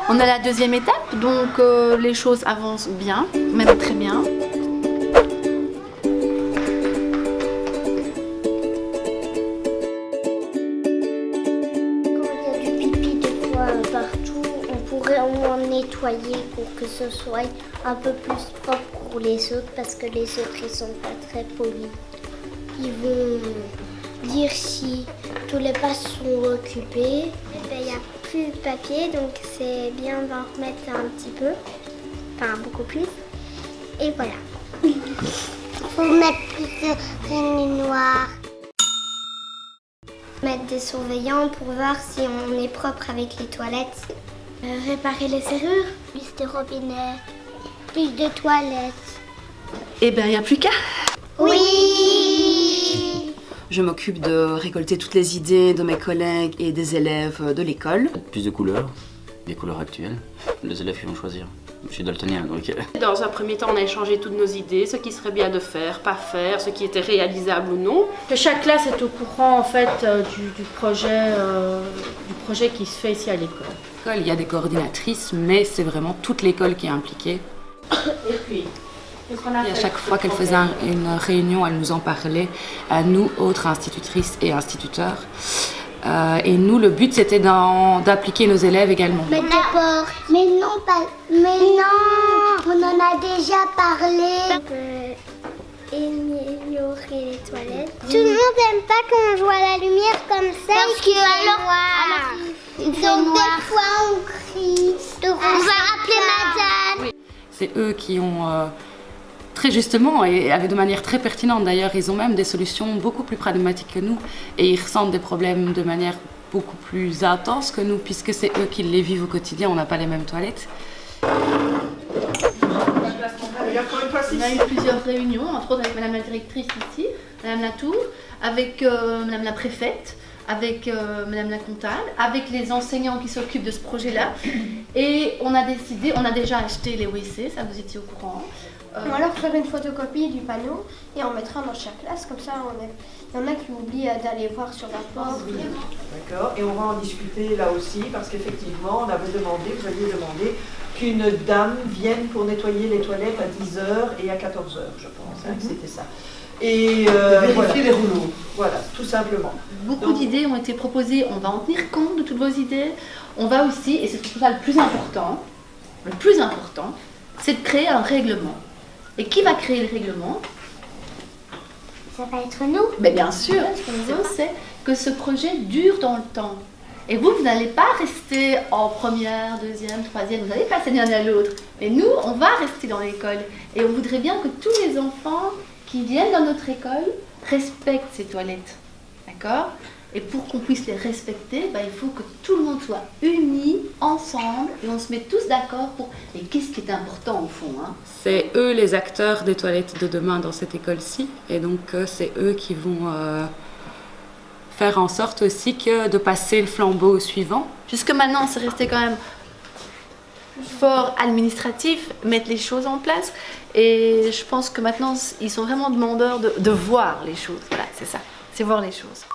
On est à la deuxième étape, donc les choses avancent bien, même très bien. Quand il y a du pipi des fois partout, on pourrait au moins nettoyer pour que ce soit un peu plus propre pour les autres, parce que les autres ils sont pas très polis. Ils vont dire si tous les pas sont occupés. Il n'y a plus de papier, donc c'est bien d'en remettre un petit peu, enfin beaucoup plus. Et voilà. Il faut mettre plus de rayons noirs. Mettre des surveillants pour voir si on est propre avec les toilettes. Réparer les serrures. Plus de robinets, plus de toilettes. Eh bien, il n'y a plus qu'à. Oui! Je m'occupe de récolter toutes les idées de mes collègues et des élèves de l'école. Plus de couleurs, des couleurs actuelles. Les élèves qui vont choisir. Je suis daltonien, donc... Dans un premier temps, on a échangé toutes nos idées, ce qui serait bien de faire, pas faire, ce qui était réalisable ou non. Que chaque classe est au courant en fait du projet qui se fait ici à l'école. Il y a des coordinatrices, mais c'est vraiment toute l'école qui est impliquée. Et puis, Et à chaque fois qu'elle faisait une réunion, elle nous en parlait, à nous, autres institutrices et instituteurs. Et nous, le but, c'était d'appliquer nos élèves également. Mais d'abord, mais non, pas, mais non, on en a déjà parlé. On peut améliorer les toilettes. Tout le monde n'aime pas quand on voit la lumière comme ça. Parce que alors, donc des fois on crie. Donc on va appeler madame. C'est eux qui ont, très justement, et de manière très pertinente d'ailleurs, ils ont même des solutions beaucoup plus pragmatiques que nous. Et ils ressentent des problèmes de manière beaucoup plus intense que nous, puisque c'est eux qui les vivent au quotidien, on n'a pas les mêmes toilettes. On a eu plusieurs réunions, entre autres avec Madame la directrice ici, Madame Latour, avec Madame la préfète, avec Madame la comptable, avec les enseignants qui s'occupent de ce projet-là. Et on a décidé, on a déjà acheté les WC, ça vous étiez au courant. Ou alors faire une photocopie du panneau et on mettra dans chaque classe, comme ça il y en a qui oublient d'aller voir sur la porte. D'accord, et on va en discuter là aussi parce qu'effectivement on avait demandé, vous aviez demandé qu'une dame vienne pour nettoyer les toilettes à 10h et à 14h, je pense, hein, c'était ça. Et vérifier les rouleaux, voilà, tout simplement. Beaucoup d'idées ont été proposées, on va en tenir compte de toutes vos idées. On va aussi, et c'est surtout ça le plus important, c'est de créer un règlement. Et qui va créer le règlement? Ça va être nous. Mais bien sûr, ce qu'on veut, c'est que ce projet dure dans le temps. Et vous n'allez pas rester en première, deuxième, troisième, vous allez passer l'un à l'autre. Mais nous, on va rester dans l'école. Et on voudrait bien que tous les enfants qui viennent dans notre école respectent ces toilettes. D'accord? Et pour qu'on puisse les respecter, il faut que tout le monde soit uni, ensemble, et on se met tous d'accord pour... Et qu'est-ce qui est important au fond, hein? C'est eux les acteurs des toilettes de demain dans cette école-ci. Et donc, c'est eux qui vont faire en sorte aussi de passer le flambeau au suivant. Jusque maintenant, c'est resté quand même fort administratif, mettre les choses en place. Et je pense que maintenant, ils sont vraiment demandeurs de voir les choses. Voilà, c'est ça, c'est voir les choses.